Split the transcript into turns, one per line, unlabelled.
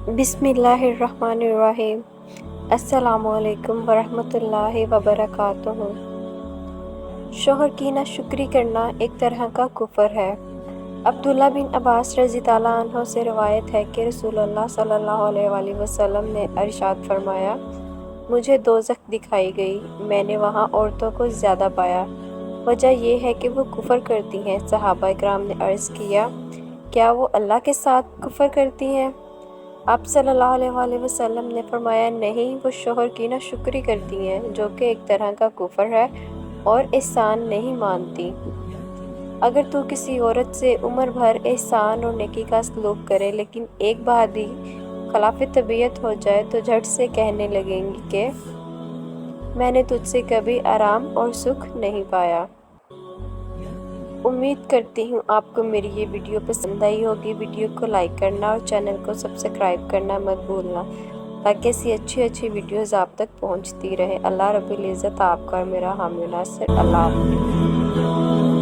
बिस्मिल्लाहिर्रहमानिर्रहीम। अस्सलामुअलैकुम वरहमतुल्लाहि वबरकातुहू। शोहर की नाशुक्री करना एक तरह का कुफ्र है। अब्दुल्ला बिन अब्बास रज़ी अल्लाह अन्हो से रवायत है कि रसूलुल्लाह सल्लल्लाहु अलैहि वसल्लम ने इरशाद फरमाया, मुझे दोज़ख दिखाई गई, मैंने वहाँ औरतों को ज़्यादा पाया। वजह यह है कि वो कुफ्र करती हैं। सहाबा इकराम ने अर्ज़ किया, क्या वो अल्लाह के साथ कुफ्र करती हैं? आप सल्लल्लाहु अलैहि वसल्लम ने फरमाया, नहीं, वो शोहर की नाशुक्री करती हैं, जो कि एक तरह का कुफ्र है और एहसान नहीं मानती। अगर तू किसी औरत से उम्र भर एहसान और नेकी का सलूक करे, लेकिन एक बार भी खिलाफ तबीयत हो जाए तो झट से कहने लगेंगी कि मैंने तुझसे कभी आराम और सुख नहीं पाया। उम्मीद करती हूँ आपको मेरी ये वीडियो पसंद आई होगी। वीडियो को लाइक करना और चैनल को सब्सक्राइब करना मत भूलना, ताकि ऐसी अच्छी वीडियोज़ आप तक पहुँचती रहे। अल्लाह रब्बुल इज़्ज़त आपका और मेरा हामी नासिर। अल्लाह हाफ़िज़।